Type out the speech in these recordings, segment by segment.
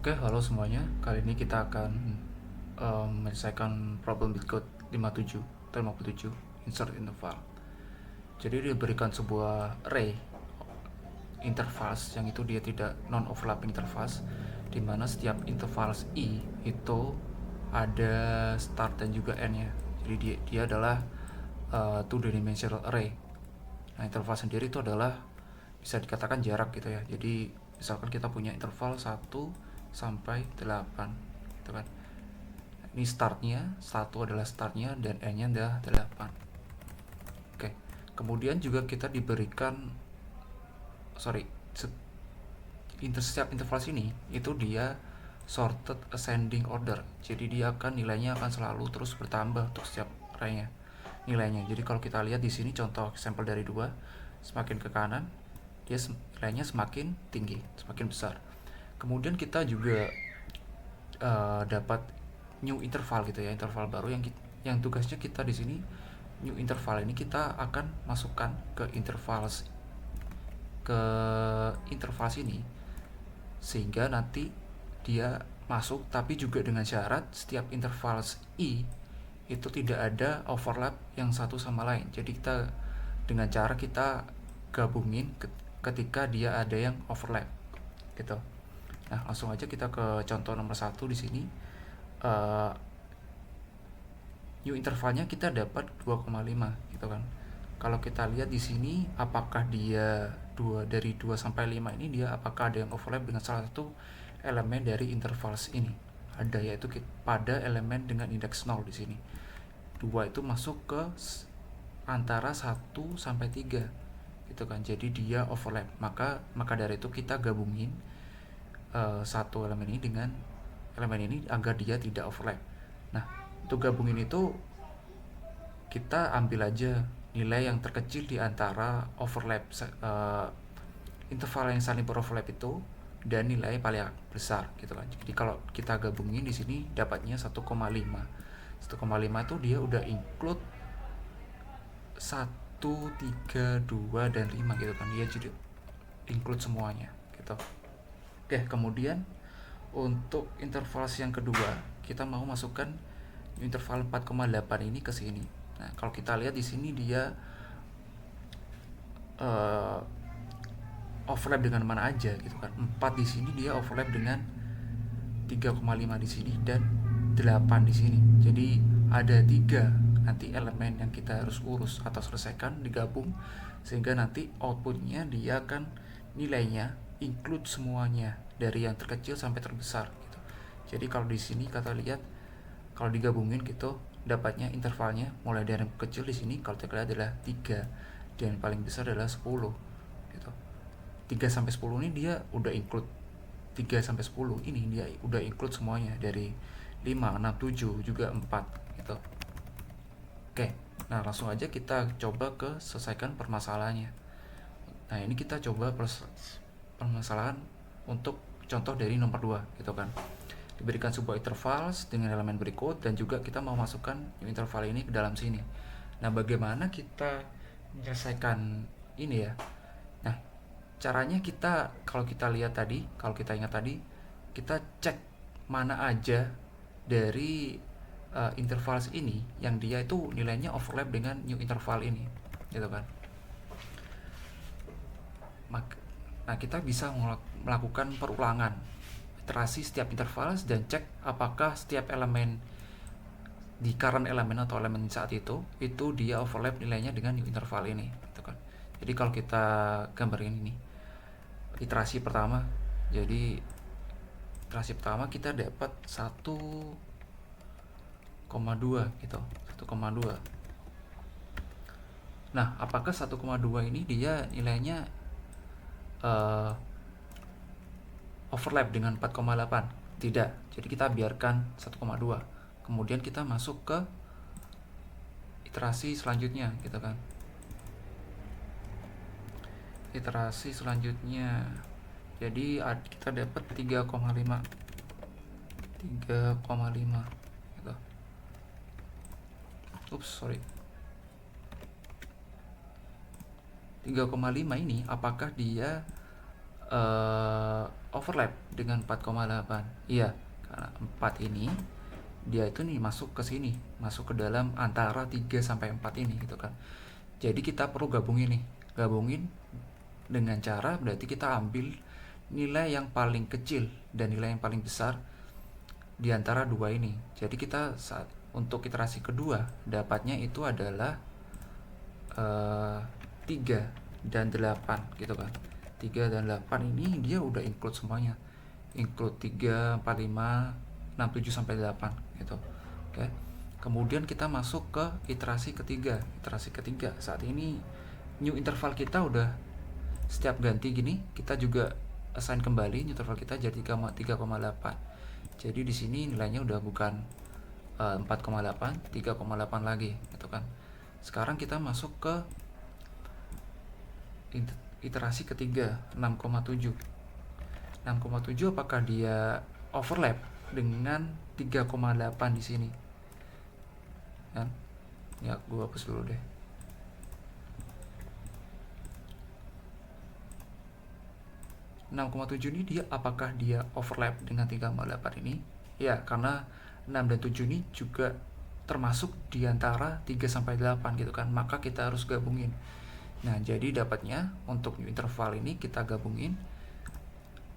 Oke, halo semuanya. Kali ini kita akan menyelesaikan problem Bitcode 57 atau 57 insert interval. Jadi diberikan sebuah array intervals yang itu dia tidak non overlapping intervals, di mana setiap intervals i itu ada start dan juga end-nya. Jadi dia adalah two dimensional array. Nah, interval sendiri itu adalah bisa dikatakan jarak gitu ya. Jadi misalkan kita punya interval 1 sampai 8 gitu kan. Ini startnya, 1 adalah startnya dan n-nya adalah 8. Oke. Kemudian juga kita diberikan setiap interval ini itu dia sorted ascending order. Jadi dia nilainya akan selalu terus bertambah untuk setiap array-nya nilainya. Jadi kalau kita lihat di sini contoh sampel dari 2, semakin ke kanan dia nilainya semakin tinggi, semakin besar. Kemudian kita juga dapat new interval gitu ya, interval baru yang tugasnya kita di sini new interval ini kita akan masukkan ke interval sini sehingga nanti dia masuk, tapi juga dengan syarat setiap interval i itu tidak ada overlap yang satu sama lain. Jadi kita dengan cara kita gabungin ketika dia ada yang overlap gitu. Nah, langsung aja kita ke contoh nomor 1 di sini. New intervalnya kita dapat 2,5 gitu kan. Kalau kita lihat di sini apakah dia dari 2 sampai 5 ini dia apakah ada yang overlap dengan salah satu elemen dari intervals ini. Ada, yaitu pada elemen dengan indeks 0 di sini. 2 itu masuk ke antara 1 sampai 3 gitu kan. Jadi dia overlap. Maka dari itu kita gabungin satu elemen ini dengan elemen ini agar dia tidak overlap. Nah, untuk gabungin itu kita ambil aja nilai yang terkecil di antara overlap interval yang saling beroverlap itu dan nilai paling besar gitu kan. Jadi kalau kita gabungin di sini dapatnya 1,5. 1,5 itu dia udah include 1, 3, 2 dan 5 gitu kan. Dia jadi include semuanya gitu. Oke, kemudian untuk interval yang kedua kita mau masukkan interval 4,8 ini ke sini. Nah, kalau kita lihat di sini dia overlap dengan mana aja gitu kan. 4 di sini dia overlap dengan 3,5 di sini dan 8 di sini. Jadi ada 3 nanti elemen yang kita harus urus atau selesaikan digabung sehingga nanti outputnya dia akan nilainya include semuanya dari yang terkecil sampai terbesar gitu. Jadi kalau di sini kita lihat kalau digabungin gitu dapatnya intervalnya mulai dari yang kecil di sini kalau kita lihat adalah 3 dan yang paling besar adalah 10 gitu. 3 sampai 10 ini dia udah include 3 sampai 10 ini dia udah include semuanya dari 5, 6, 7 juga 4 gitu. Oke, nah langsung aja kita coba ke selesaikan permasalahannya. Nah, ini kita coba permasalahan untuk contoh dari nomor 2 gitu kan. Diberikan sebuah interval dengan elemen berikut dan juga kita mau masukkan interval ini ke dalam sini. Nah, bagaimana kita menyelesaikan ini ya? Nah, caranya kita kalau kita ingat tadi, kita cek mana aja dari intervals ini yang dia itu nilainya overlap dengan new interval ini, gitu kan? Nah, kita bisa melakukan perulangan iterasi setiap intervals dan cek apakah setiap elemen di current elemen atau elemen saat itu dia overlap nilainya dengan new interval ini, gitu kan? Jadi kalau kita gambarin ini iterasi pertama, jadi iterasi pertama kita dapat 1,2 gitu, 1,2. Nah, apakah 1,2 ini dia nilainya overlap dengan 4,8? Tidak. Jadi kita biarkan 1,2. Kemudian kita masuk ke iterasi selanjutnya gitu kan. Iterasi selanjutnya. Jadi kita dapat 3,5 gitu. Ups, sorry. 3,5 ini apakah dia overlap dengan 4,8. Iya, karena 4 ini dia itu nih masuk ke sini, masuk ke dalam antara 3 sampai 4 ini gitu kan. Jadi kita perlu gabungin nih. Gabungin dengan cara berarti kita ambil nilai yang paling kecil dan nilai yang paling besar di antara dua ini. Jadi kita saat untuk iterasi kedua dapatnya itu adalah 3 dan 8 gitu kan. 3 dan 8 ini dia udah include semuanya. Include 3, 4, 5, 6, 7 sampai 8 gitu. Oke. Kemudian kita masuk ke iterasi ketiga. Iterasi ketiga saat ini new interval kita udah setiap ganti gini kita juga assign kembali new interval kita jadi 3,8. Jadi di sini nilainya udah bukan 4,8, 3,8 lagi gitu kan. Sekarang kita masuk ke iterasi ketiga 6,7. 6,7 apakah dia overlap dengan 3,8 di sini? Kan? Ya, gua hapus dulu deh. (6,7) ini dia apakah dia overlap dengan 3,8 ini? Ya, karena 6 dan 7 ini juga termasuk di antara 3 sampai 8 gitu kan. Maka kita harus gabungin. Nah, jadi dapatnya untuk new interval ini kita gabungin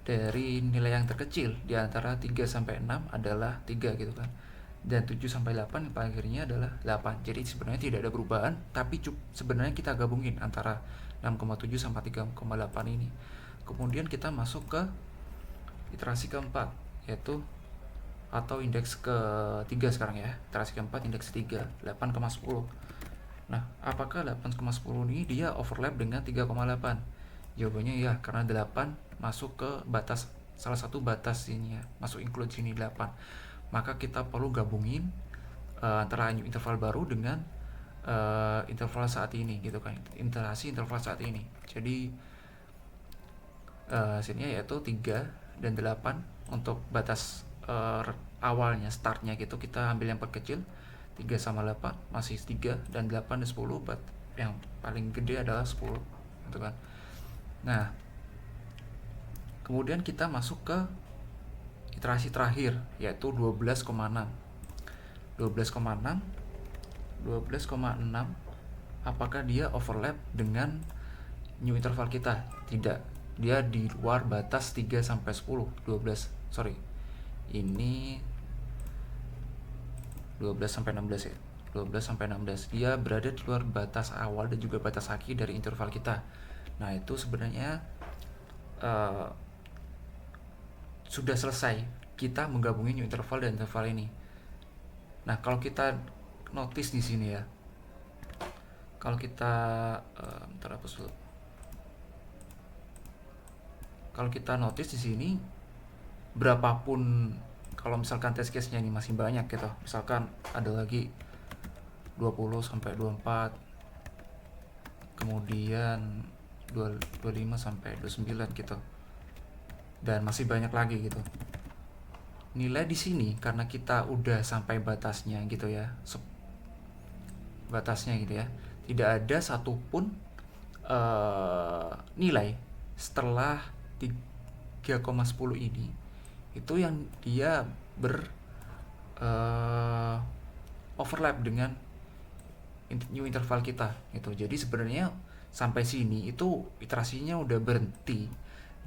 dari nilai yang terkecil di antara 3 sampai 6 adalah 3 gitu kan. Dan 7 sampai 8 yang paling akhirnya adalah 8. Jadi sebenarnya tidak ada perubahan, tapi sebenarnya kita gabungin antara 6,7 sampai 3,8 ini. Kemudian kita masuk ke iterasi keempat, yaitu atau indeks ketiga sekarang ya. Iterasi keempat indeks 3, 8,10. Nah, apakah 8,10 ini dia overlap dengan 3,8? Jawabannya ya, karena 8 masuk ke batas, salah satu batas ini ya, masuk include sini 8. Maka kita perlu gabungin antara new interval baru dengan interval saat ini gitu kan, iterasi interval saat ini. Jadi hasilnya yaitu 3 dan 8 untuk batas awalnya, startnya gitu, kita ambil yang perkecil 3 sama 8 masih 3 dan 8 dan 10, yang paling gede adalah 10 gitu kan. Nah, kemudian kita masuk ke iterasi terakhir yaitu 12,6. 12,6 apakah dia overlap dengan new interval kita? Tidak, dia di luar batas 3 sampai 10. 12 ini 12 sampai 16 ya. 12 sampai 16 dia berada di luar batas awal dan juga batas akhir dari interval kita. Nah, itu sebenarnya sudah selesai kita menggabungin new interval dan interval ini. Nah, kalau kita notice di sini ya, kalau kita hapus dulu. Kalau kita notice di sini, berapapun, kalau misalkan test case-nya ini masih banyak gitu, misalkan ada lagi 20 sampai 24, kemudian 25 sampai 29 gitu, dan masih banyak lagi gitu. Nilai di sini karena kita udah sampai batasnya gitu ya, batasnya gitu ya, tidak ada satupun nilai setelah 3,10 ini itu yang dia overlap dengan new interval kita gitu. Jadi sebenarnya sampai sini itu iterasinya udah berhenti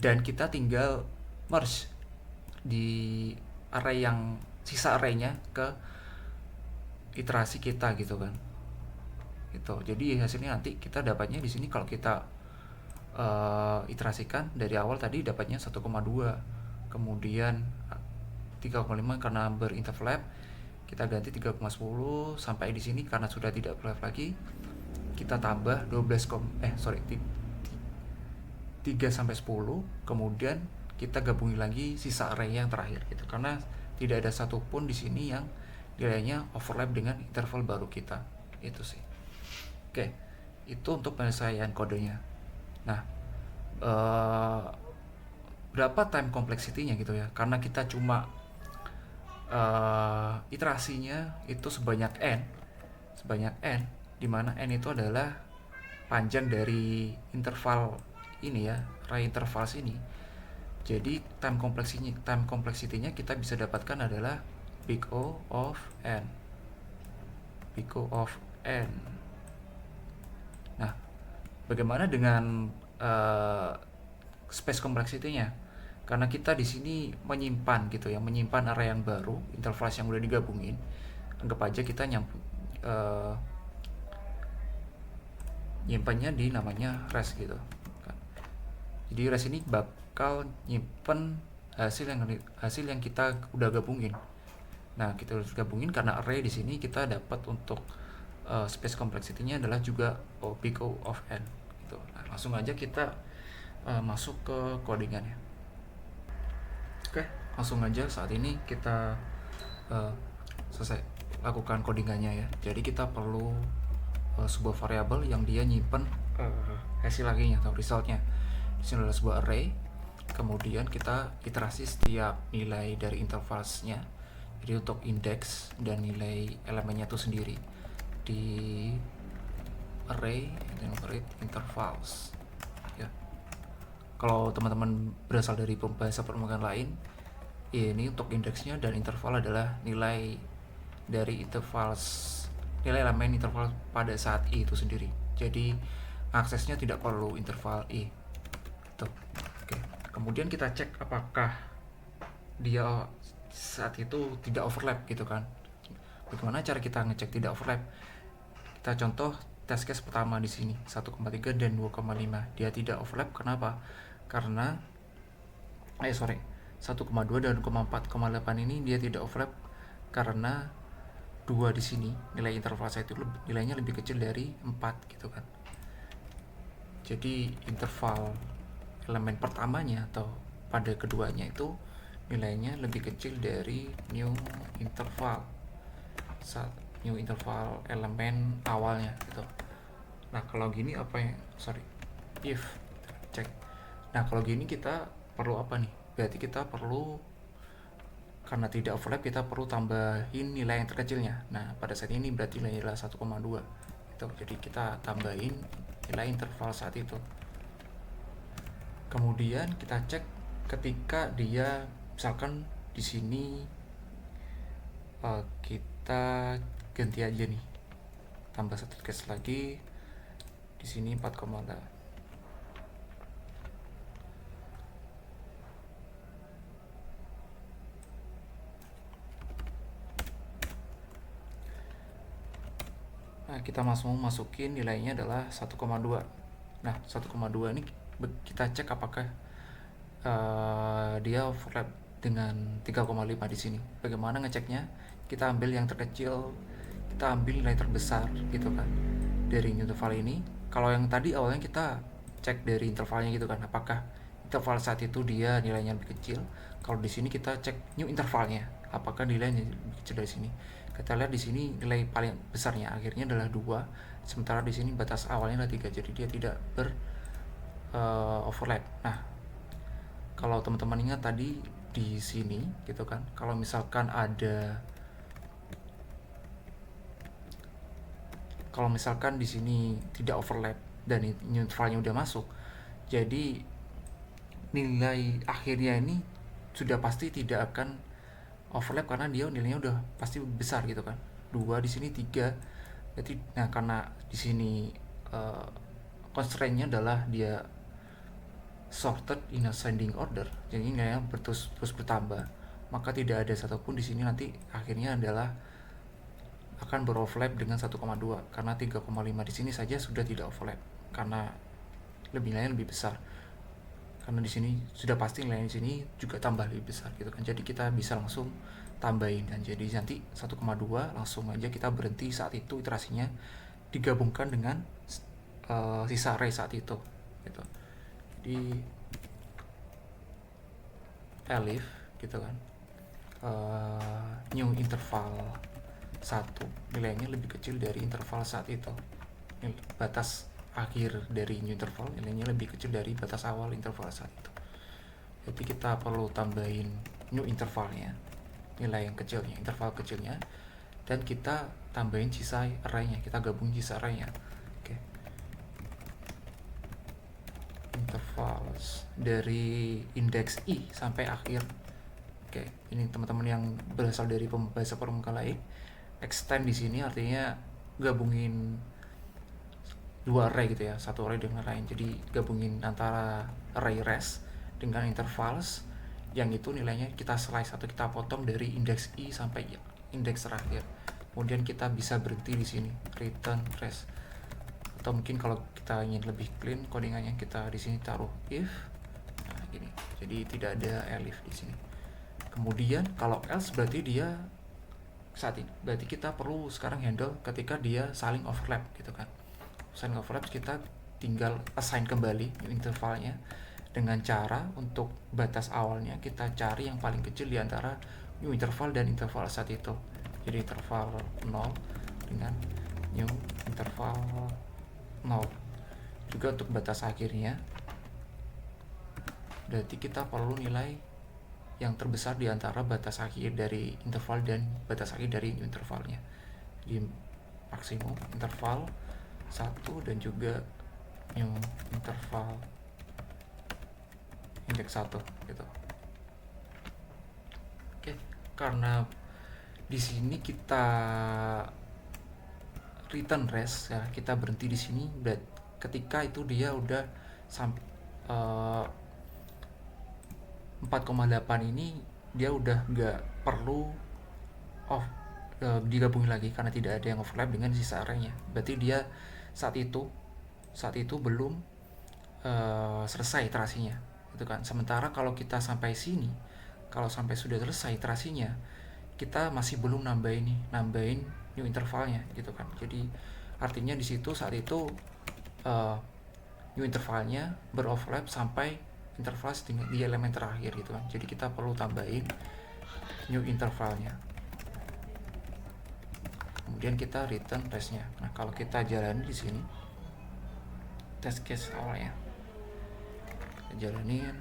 dan kita tinggal merge di array yang sisa arraynya ke iterasi kita gitu kan. Gitu. Jadi hasilnya nanti kita dapatnya di sini kalau kita iterasikan dari awal tadi dapatnya 1,2, kemudian 3,5 karena berinterlap kita ganti 3,10 sampai di sini karena sudah tidak overlap lagi kita tambah 3 sampai 10, kemudian kita gabungi lagi sisa array yang terakhir gitu, karena tidak ada satupun di sini yang nilainya overlap dengan interval baru kita. Itu sih. Oke, itu untuk penyelesaian kodenya. Nah, berapa time complexity-nya gitu ya, karena kita cuma iterasinya itu sebanyak n, dimana n itu adalah panjang dari interval ini ya, array intervals ini. Jadi time complexity-nya kita bisa dapatkan adalah big O of n. Big O of n. Nah, bagaimana dengan space complexity-nya? Karena kita di sini menyimpan gitu ya, menyimpan array yang baru, interface yang udah digabungin. Anggap aja kita nyimpannya di namanya res gitu. Jadi res ini bakal nyimpen hasil yang kita udah gabungin. Nah, kita harus gabungin karena array di sini kita dapat untuk space complexity-nya adalah juga big O of n gitu. Nah, langsung aja kita masuk ke codingannya. Oke, langsung aja saat ini kita selesai lakukan codingannya ya. Jadi kita perlu sebuah variabel yang dia nyimpen hasil laginya atau resultnya. Di sini adalah sebuah array. Kemudian kita iterasi setiap nilai dari intervalsnya. Jadi untuk index dan nilai elemennya itu sendiri di array dan operate intervals. Ya. Kalau teman-teman berasal dari bahasa pemrograman lain, ya ini untuk indeksnya dan interval adalah nilai dari nilai elemen interval pada saat i itu sendiri. Jadi aksesnya tidak perlu interval i. Tuh. Oke. Kemudian kita cek apakah dia saat itu tidak overlap gitu kan. Bagaimana cara kita ngecek tidak overlap? Kita contoh test case pertama di sini 1,3 dan 2,5. Dia tidak overlap. Kenapa? Karena 1,2 dan 4,8 ini dia tidak overlap karena 2 di sini nilai interval saya itu nilainya lebih kecil dari 4 gitu kan. Jadi interval elemen pertamanya atau pada keduanya itu nilainya lebih kecil dari new interval elemen awalnya gitu. Nah, kalau gini if cek. Nah, kalau gini kita perlu apa nih? Berarti kita perlu, karena tidak overlap, kita perlu tambahin nilai yang terkecilnya. Nah, pada saat ini berarti nilai adalah 1,2 gitu. Jadi kita tambahin nilai interval saat itu. Kemudian kita cek ketika dia misalkan di sini kita ganti aja nih, tambah satu case lagi di sini 4,8. Nah, kita masukin nilainya adalah 1,2. Nah, 1,2 ini kita cek apakah dia overlap dengan 3,5 di sini. Bagaimana ngeceknya? Kita ambil yang terkecil, kita ambil nilai terbesar gitu kan dari interval ini. Kalau yang tadi awalnya kita cek dari intervalnya gitu kan, apakah interval saat itu dia nilainya lebih kecil. Kalau di sini kita cek new intervalnya, apakah nilainya lebih kecil dari sini. Kita lihat di sini nilai paling besarnya akhirnya adalah 2, sementara di sini batas awalnya adalah 3, jadi dia tidak overlap. Nah, kalau teman-teman ingat tadi di sini gitu kan, kalau misalkan di sini tidak overlap dan intervalnya udah masuk, jadi nilai akhirnya ini sudah pasti tidak akan overlap karena dia nilainya udah pasti besar gitu kan. 2 di sini 3. Berarti nah, karena di sini constraint-nya adalah dia sorted in ascending order, jadi nilainya terus bertambah, maka tidak ada satupun di sini nanti akhirnya adalah akan beroverlap dengan 1,2 karena 3,5 di sini saja sudah tidak overlap karena nilainya lebih besar. Karena di sini sudah pasti nilainya di sini juga tambah lebih besar gitu kan. Jadi kita bisa langsung tambahin dan jadi nanti 1,2 langsung aja kita berhenti saat itu iterasinya digabungkan dengan sisa array saat itu gitu. Di elif gitu kan, new interval 1 nilainya lebih kecil dari interval saat itu. Batas akhir dari new interval nilainya lebih kecil dari batas awal interval saat itu. Jadi kita perlu tambahin new intervalnya, nilai yang kecilnya, interval kecilnya, dan kita tambahin sisa array-nya, kita gabungin sisa array-nya. Oke. Interval intervals dari indeks I sampai akhir. Oke, ini teman-teman yang berasal dari bahasa permukaan lain, extend di sini artinya gabungin dua array gitu ya, satu array dengan lain. Jadi gabungin antara array res dengan intervals yang itu nilainya kita slice atau kita potong dari indeks I sampai indeks terakhir. Kemudian kita bisa berhenti di sini, return res. Atau mungkin kalau kita ingin lebih clean codingannya, kita di sini taruh if. Nah, gini. Jadi tidak ada elif di sini. Kemudian kalau else berarti dia saat ini. Berarti kita perlu sekarang handle ketika dia saling overlap gitu kan. Saling overlap kita tinggal assign kembali intervalnya dengan cara untuk batas awalnya kita cari yang paling kecil di antara new interval dan interval saat itu. Jadi interval 0 dengan new interval 0. Juga untuk batas akhirnya berarti kita perlu nilai yang terbesar di antara batas akhir dari interval dan batas akhir dari new intervalnya. Di maksimum interval 1 dan juga new interval indeks 1 gitu. Oke, karena di sini kita return res ya, kita berhenti di sini ketika itu dia udah sampai 4,8 ini dia udah nggak perlu digabungin lagi karena tidak ada yang overlap dengan sisa arraynya. Berarti dia saat itu belum selesai terasinya itu kan. Sementara kalau kita sampai sini, kalau sampai sudah selesai terasinya, kita masih belum nambahin new intervalnya gitu kan. Jadi artinya di situ saat itu new intervalnya beroverlap sampai interval di elemen terakhir gitu kan. Jadi kita perlu tambahin new intervalnya. Kemudian kita return resnya. Nah, kalau kita jalani di sini test case awalnya, kita jalanin.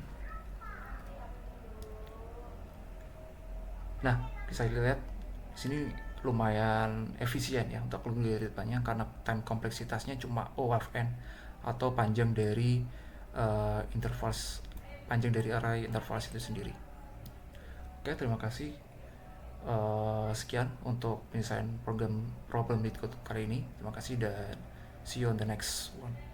Nah, bisa dilihat di sini lumayan efisien ya untuk algoritmanya karena time kompleksitasnya cuma O of n atau panjang dari intervals, panjang dari array intervals itu sendiri. Oke, terima kasih. Sekian untuk penyelesaian problem LeetCode kali ini. Terima kasih dan see you on the next one.